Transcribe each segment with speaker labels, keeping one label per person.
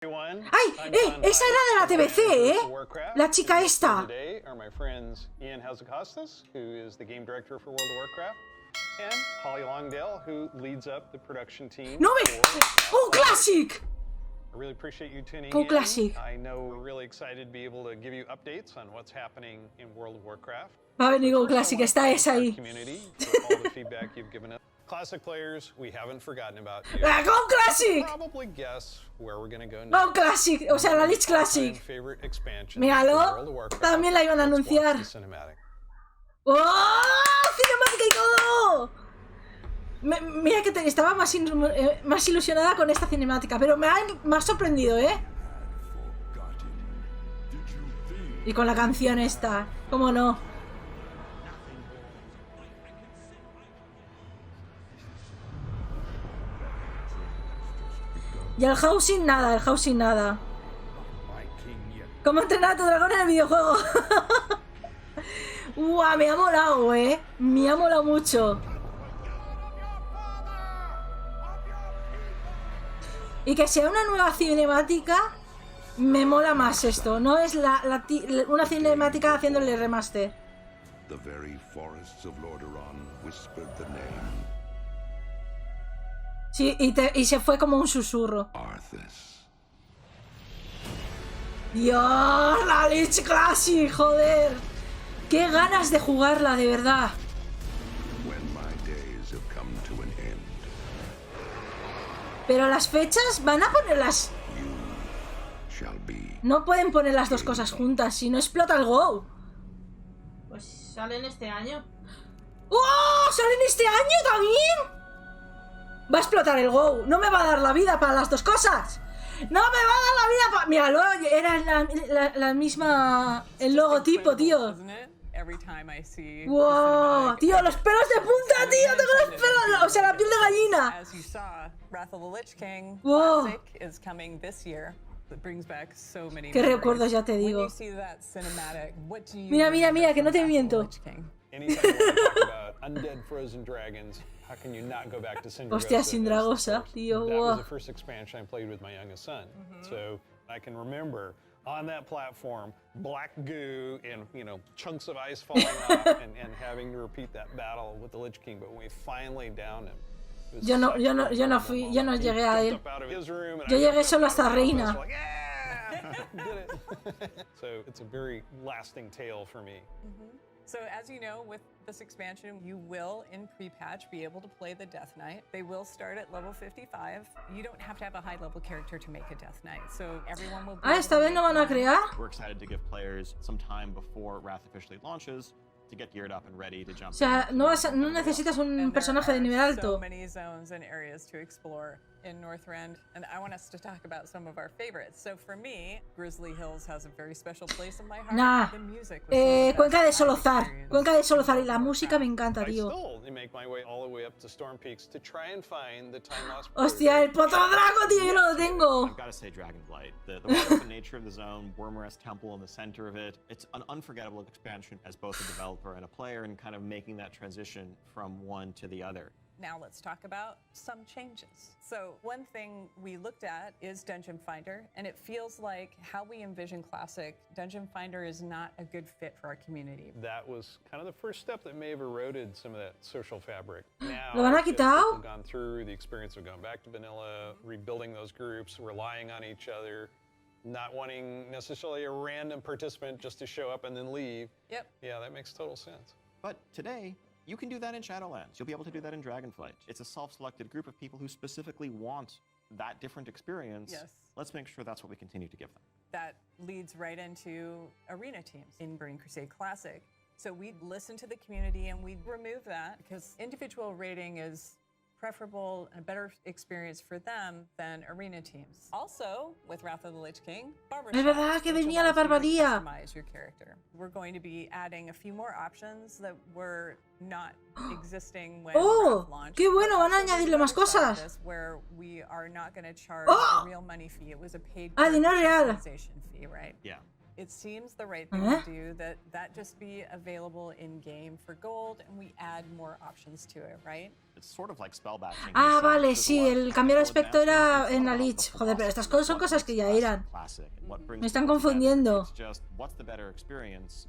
Speaker 1: ¡Ay! Esa era de la TBC, ¿eh? La chica esta. ¡No me! ¡WOTLK! WOWClassic. Va a venir WOWClassic, está esa ahí.
Speaker 2: Classic players, we haven't forgotten about you.
Speaker 1: WOWClassic.
Speaker 2: Probably guess where we're gonna go next.
Speaker 1: WOWClassic, o sea, la Lich Classic. Míralo, también la iban a anunciar. ¡Oh! ¡Cinemática y todo! Mira que estaba más ilusionada con esta cinemática, pero me ha sorprendido, ¿eh? Y con la canción esta, ¿cómo no? Y el housing nada, el housing nada. ¿Cómo entrenar a tu dragón en el videojuego? ¡Guau! Me ha molado, ¿eh? Me ha molado mucho. Y que sea una nueva cinemática, me mola más esto. No es una cinemática haciéndole remaster. Sí, y se fue como un susurro.
Speaker 3: ARTHAS.
Speaker 1: ¡Dios! ¡La Lich Classic! ¡Joder! ¡Qué ganas de jugarla, de verdad! Pero las fechas van a ponerlas... No pueden poner las dos cosas juntas, si no explota el WoW. Pues salen este año. ¡Oh! ¿Salen este año también? Va a explotar el WoW. No me va a dar la vida para las dos cosas. No me va a dar la vida para... Míralo, era la misma... El logotipo, tío. ¡Wow! Tío, los pelos de punta, tío. Tengo los pelos... O sea, la piel de gallina. ¡Wow! Qué recuerdos, ya te digo. Mira, mira, mira, que no te miento. Hostia, sin Dragosa, tío. Wow.
Speaker 2: On that platform, black goo and, you know, chunks of ice falling off and having to repeat that battle with the Lich King. But when we finally downed him,
Speaker 1: yo no llegué a él. Yo llegué solo hasta Reina.
Speaker 2: So it's a very lasting tale for me.
Speaker 4: So as you know, with this expansion, you will, in pre-patch, be able to play the Death Knight. They will start at level 55. You don't have to have a high-level character to make a Death Knight, so everyone will be
Speaker 1: esta vez no van a crear.
Speaker 5: We're excited to give players some time before Wrath officially launches to get geared up and ready to jump.
Speaker 1: O sea, no necesitas un personaje de nivel alto.
Speaker 4: So many zones and areas to explore in Northrend, and I want us to talk about some of our favorites. So for me, Grizzly Hills has a very special place in my heart.
Speaker 1: Nah.
Speaker 4: The music
Speaker 1: Cuenca de Solozar. Cuenca de Solozar y la música me encanta, tío. Hostia, el puto drago, tío, yo no lo tengo.
Speaker 5: I've got to say Dragonblight. The open nature of the zone, Wormrest Temple in the center of it. It's an unforgettable expansion as both a developer and a player, and kind of making that transition from one to the other.
Speaker 4: Now let's talk about some changes. So one thing we looked at is Dungeon Finder, and it feels like how we envision Classic, Dungeon Finder is not a good fit for our community.
Speaker 2: That was kind of the first step that may have eroded some of that social fabric. Now,
Speaker 1: ¿Lo van a quitar?
Speaker 2: We've gone through the experience of going back to vanilla, rebuilding those groups, relying on each other, not wanting necessarily a random participant just to show up and then leave.
Speaker 4: Yep.
Speaker 2: Yeah, that makes total sense.
Speaker 5: But today, you can do that in Shadowlands. You'll be able to do that in Dragonflight. It's a self-selected group of people who specifically want that different experience.
Speaker 4: Yes.
Speaker 5: Let's make sure that's what we continue to give them.
Speaker 4: That leads right into arena teams in Burning Crusade Classic. So we listen to the community and we remove that because individual rating is preferable and a better experience for them than arena teams. Also, with Wrath of the Lich King,
Speaker 1: Es verdad que venía la barbaría.
Speaker 4: Customize your character. We're going to be adding a few more options that were not existing when Wrath launched.
Speaker 1: ¡Qué bueno! Van a añadirle más cosas.
Speaker 4: Where we are not going to charge a real money fee. It was a paid
Speaker 1: dinero real.
Speaker 4: customization fee, right?
Speaker 5: Yeah.
Speaker 4: it seems the right thing to do that just be available in game for gold, and we add more options to it, right?
Speaker 5: It's sort of like spell batching.
Speaker 1: Ah, vale, sí, el cambiar de aspecto era en la Lich. Joder, pero estas cosas son cosas que ya eran. Me están confundiendo.
Speaker 5: It's just what's the better experience,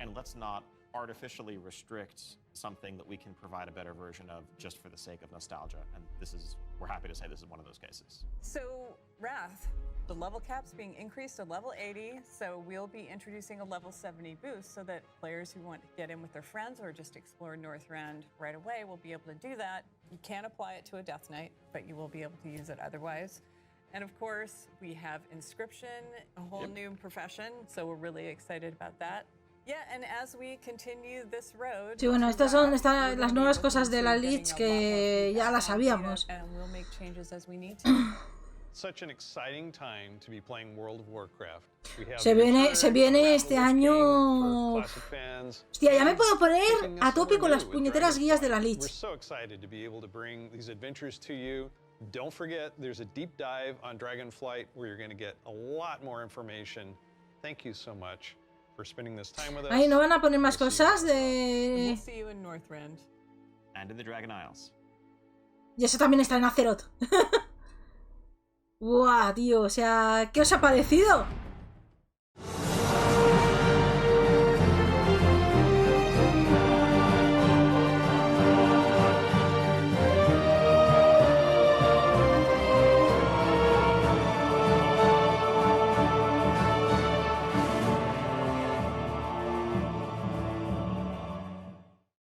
Speaker 5: and let's not artificially restrict something that we can provide a better version of just for the sake of nostalgia. And we're happy to say this is one of those cases.
Speaker 4: So, Wrath, the level cap's being increased to level 80, so we'll be introducing a level 70 boost so that players who want to get in with their friends or just explore Northrend right away will be able to do that. You can't apply it to a Death Knight, but you will be able to use it otherwise. And of course, we have Inscription, a whole new profession, so we're really excited about that. Yeah, and as we continue this road,
Speaker 1: sí, bueno, estas son las nuevas cosas de la Lich que ya las sabíamos.
Speaker 2: Such an exciting time to be playing World of Warcraft.
Speaker 1: Se viene este año. Hostia, ya me puedo poner a tope con las puñeteras guías de la Lich.
Speaker 2: We're so excited to be able to bring these adventures to you. Don't forget, there's a deep dive on Dragonflight where you're going to get a lot more information. Thank you so much for spending this time with us.
Speaker 1: Ahí no van a poner más cosas de.
Speaker 4: We'll see you in Northrend.
Speaker 5: And in the Dragon Isles.
Speaker 1: Y eso también está en Azeroth. Buah, tío, o sea, ¿qué os ha parecido?